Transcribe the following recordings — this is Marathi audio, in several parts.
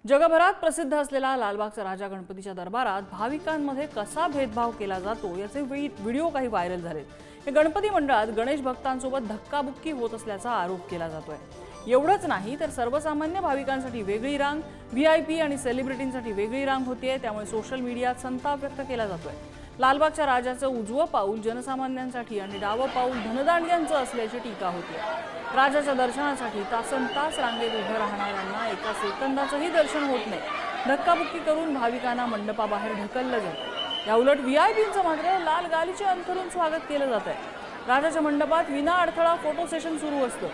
जगभरात प्रसिद्ध असलेला लालबागचा राजा गणपतीच्या दरबारात भाविकांमध्ये कसा भेदभाव केला जातो याचे व्हिडिओ काही व्हायरल झालेत। हे गणपती मंडळात गणेश भक्तांसोबत धक्काबुक्की होत असल्याचा आरोप केला जातोय। एवढंच नाही तर सर्वसामान्य भाविकांसाठी वेगळी रांग, व्हीआयपी आणि सेलिब्रिटींसाठी वेगळी रांग होतीये। त्यामुळे सोशल मीडियात संताप व्यक्त केला जातोय। लालबागच्या राजाचं उजवं पाऊल जनसामान्यांसाठी आणि डावं पाऊल धनदांड्यांचं असल्याची टीका होतीये। राजाच्या दर्शनासाठी तासनतास रांगेत उभं राहणाऱ्यांना एका सेकंदाचंही दर्शन होत नाही। धक्काबुक्की करून भाविकांना मंडपाबाहेर ढकललं जातं। याउलट व्हीआयपींचं मात्र लाल गालीचे अंथरून स्वागत केलं जात आहे। राजाच्या मंडपात विना अडथळा फोटो सेशन सुरू असतं।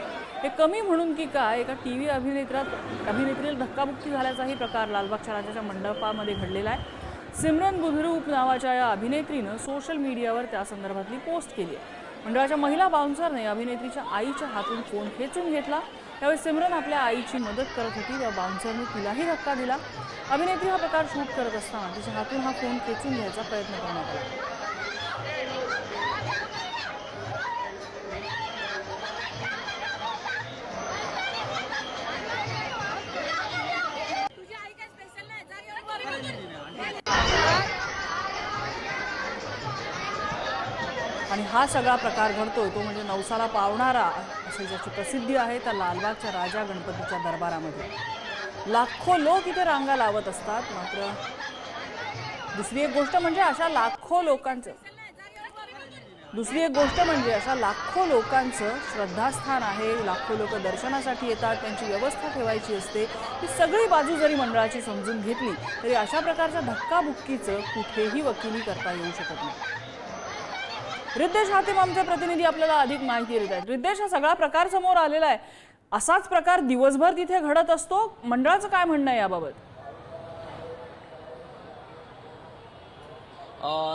हे कमी म्हणून की काय एका टीव्ही अभिनेत्रीला धक्काबुक्की झाल्याचाही प्रकार लालबागच्या राजाच्या मंडपामध्ये घडलेला आहे। सिमरन बुधरूप नावाच्या या अभिनेत्रीनं सोशल मीडियावर त्या संदर्भातली पोस्ट केली आहे। मंडळाच्या महिला बाउन्सरने अभिनेत्रीच्या आईच्या हातून फोन खेचून घेतला। त्यावेळी सिमरन आपल्या आईची मदत करत होती व बाउन्सरने तिलाही धक्का दिला। अभिनेत्री हा प्रकार शूट करत असताना तिच्या हातून हा फोन खेचून घ्यायचा प्रयत्न करण्यात आला। आणि हा सगळा प्रकार घडतोय तो म्हणजे नवसाला पावणारा अशी ज्याची प्रसिद्धी आहे त्या लालबागच्या राजा गणपतीच्या दरबारामध्ये लाखो लोक इथे रांगा लावत असतात। मात्र दुसरी एक गोष्ट म्हणजे अशा लाखो लोकांचं श्रद्धास्थान आहे। लाखो लोक दर्शनासाठी येतात, त्यांची व्यवस्था ठेवायची असते। ही सगळी बाजू जरी मंडळाची समजून घेतली तरी अशा प्रकारच्या धक्काबुक्कीचं कुठेही वकिली करता येऊ शकत नाही। रिद्देश हातीम आमचे प्रतिनिधी आपल्याला अधिक माहिती देत आहेत। रिद्देश, हा सगळा प्रकार समोर आलेला आहे, असाच प्रकार दिवसभर तिथे घडत असतो, मंडळाचं काय म्हणणं आहे याबाबत?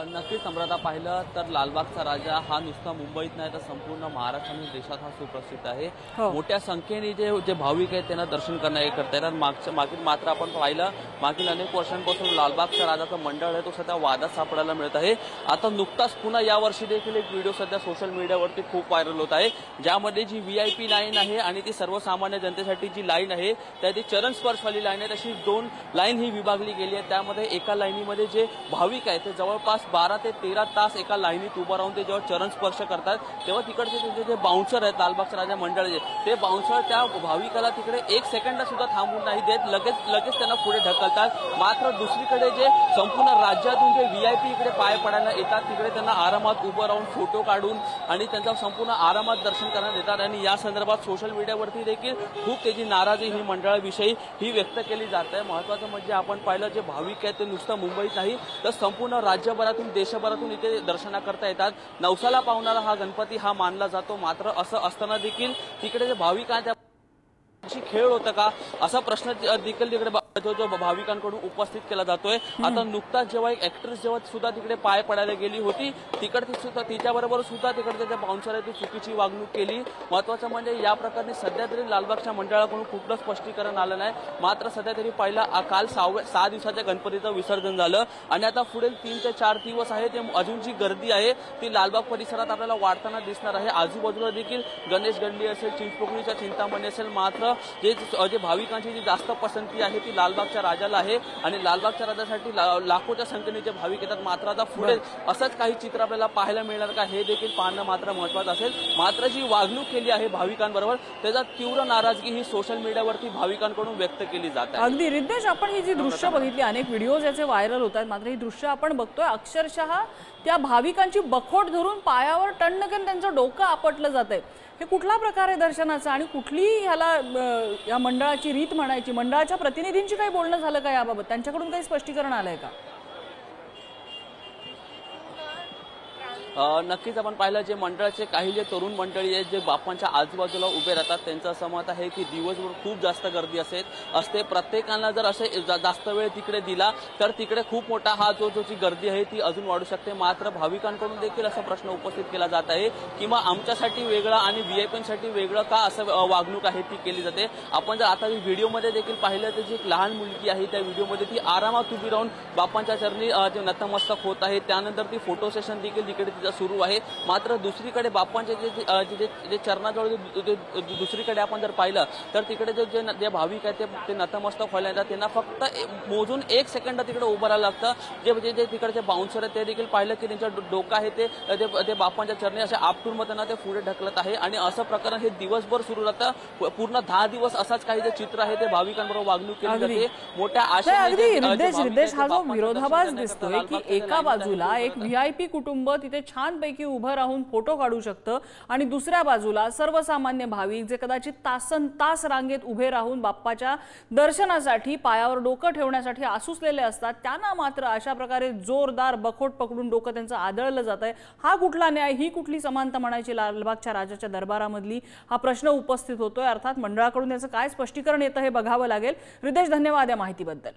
नक्कीच सम्राता, पाहिलं तर लालबागचा राजा हा नुसता मुंबईत नाही तर संपूर्ण महाराष्ट्र आणि देशात हा सुप्रसिद्ध आहे। मोठ्या संख्येने जे भाविक आहेत त्यांना दर्शन करता येतात। मागील मात्र आपण पाहिलं मागील अनेक वर्षांपासून लालबागचा राजाचं मंडळ आहे तो सध्या वादात सापडायला मिळत आहे। आता नुकताच पुन्हा यावर्षी देखील एक व्हिडिओ सध्या सोशल मीडियावरती खूप व्हायरल होत आहे, ज्यामध्ये जी व्हीआयपी लाईन आहे आणि ती सर्वसामान्य जनतेसाठी जी लाईन आहे त्या ती चरण स्पर्शवाली लाईन आहे, तशी दोन लाईन ही विभागली गेली आहे। त्यामध्ये एका लाईनीमध्ये जे भाविक आहेत ते जवळपास 12 ते 13 तास एका लाईनीत उभं राहून ते जेव्हा चरण स्पर्श करतात तेव्हा तिकडचे त्यांचे जे बाउन्सर आहेत लालबागच्या राजा मंडळाचे ते बाउन्सर त्या भाविकाला तिकडे एक सेकंड सुद्धा थांबून नाही देत, लगेच त्यांना पुढे ढकलतात। मात्र दुसरीकडे जे संपूर्ण राज्यातून जे व्हीआयपी इकडे पाय पडायला येतात तिकडे त्यांना आरामात उभं राहून फोटो काढून आणि त्यांचा संपूर्ण आरामात दर्शन करण्यात येतात। आणि या संदर्भात सोशल मीडियावरती देखील खूप त्याची नाराजी ही मंडळाविषयी ही व्यक्त केली जात आहे। महत्वाचं म्हणजे आपण पाहिलं जे भाविक आहेत ते नुसतं मुंबईत नाही तर संपूर्ण राज्यभरातून देशभरातून इथे दर्शना करता येतात। नवसाला पावणारा हा गणपती हा मानला जातो। मात्र असं असताना देखील तिकडे जे भाविक आहेत खेळ होतं का असा प्रश्न देखील तिकडे जो भाविकांकडून उपस्थित केला जातोय। आता नुकताच जेव्हा एक ऍक्ट्रेस जेव्हा सुद्धा तिकडे पाय पडायला गेली होती तिकडे सुद्धा तिच्याबरोबर सुद्धा तिकडचे जे बाउन्सर आहे ती चुकीची वागणूक केली। महत्वाचं म्हणजे या प्रकरणी सध्या तरी लालबागच्या मंडळाकडून कुठलं स्पष्टीकरण आलं नाही। मात्र सध्या तरी पहिला काल 6 दिवसाच्या गणपतीचं विसर्जन झालं आणि आता पुढील 3 ते 4 दिवस आहे ते अजून जी गर्दी आहे ती लालबाग परिसरात आपल्याला वाढताना दिसणार आहे। आजूबाजूला देखील गणेश गंडी असेल, चिंचपोकळीच्या चिंतामणी असेल, मात्र जे भाविकांची जी जास्त पसंती आहे ती लालबागच्या राजाला आहे आणि लालबागच्या राजासाठी लाखोच्या संख्येने जे भाविक येतात। मात्र आता पुढे असंच काही चित्र आपल्याला पाहायला मिळणार का हे देखील पाहणं मात्र महत्वाचं असेल। मात्र जी वागणूक केली आहे भाविकांबरोबर त्याचा तीव्र नाराजगी ही सोशल मीडियावरती भाविकांकडून व्यक्त केली जात आहे। अगदी रिद्देश, आपण ही जी दृश्य बघितली, अनेक व्हिडिओज याचे व्हायरल होत आहेत, मात्र ही दृश्य आपण बघतोय अक्षरशः त्या भाविकांची बखोट धरून पायावर टणकन त्यांचं डोकं आपटलं जातंय। हे कुठला प्रकार आहे दर्शनाचा आणि कुठली या मंडळाची रीत म्हणायची? मंडळाच्या प्रतिनिधींची काही बोलणं झालं का याबाबत? त्यांच्याकडून काही स्पष्टीकरण आलंय का? नक्कीच आपण पाहिलं जे मंडळाचे काही जे तरुण मंडळी आहेत जे बाप्पांच्या आजूबाजूला उभे राहतात त्यांचं असं मत आहे की दिवसभर खूप जास्त गर्दी असते। प्रत्येकाला जर असे जास्त वेळ तिकडे दिला तर तिकडे खूप मोठा हा जी गर्दी आहे ती अजून वाढू शकते। मात्र भाविकांकडून देखील असा प्रश्न उपस्थित केला जात आहे की मग आमच्यासाठी वेगळं आणि व्हीआयपीसाठी वेगळं का असं वागणूक आहे ती केली जाते। आपण जर आता व्हिडिओमध्ये देखील पाहिलं तर जी एक लहान मुलगी आहे त्या व्हिडिओमध्ये ती आरामात उभी राहून बाप्पांच्या चरणी नतमस्तक होत आहे। त्यानंतर ती फोटो सेशन देखील तिकडे तिथं सुरू आहे। मात्र दुसरीकडे बाप्पांचे जे चरणाजवळ दुसरीकडे आपण जर पाहिलं तर तिकडे जे भाविक आहेत ते नतमस्तक व्हायला येतात, त्यांना फक्त मोजून 1 सेकंद तिकडे उभं राहायला लागतं। जे तिकडचे बाउन्सर आहेत ते देखील पाहिलं की त्यांच्या डोकं आहे ते बाप्पांच्या चरणी असे आपटून मग त्यांना ते पुढे ढकलत आहे आणि असं प्रकरण हे दिवसभर सुरू राहतं। पूर्ण 10 दिवस असाच काही जे चित्र आहे ते भाविकांबरोबर वागणूक केली जाते। मोठ्या रितेश, हा जो विरोधाभास दिसतोय की एका बाजूला एक व्हीआयपी कुटुंब तिथे छानपैकी उभं राहून फोटो काढू शकतं आणि दुसऱ्या बाजूला सर्वसामान्य भाविक जे कदाचित तासनतास रांगेत उभे राहून बाप्पाच्या दर्शनासाठी पायावर डोकं ठेवण्यासाठी आसुसलेले असतात, त्यांना मात्र अशा प्रकारे जोरदार बखोट पकडून डोकं त्यांचं आदळलं जात आहे। हा कुठला न्याय, ही कुठली समानता म्हणायची लालबागच्या राजाच्या दरबारामधली, हा प्रश्न उपस्थित होतोय। अर्थात मंडळाकडून याचं काय स्पष्टीकरण येतं हे बघावं लागेल। रितेश, धन्यवाद या माहितीबद्दल।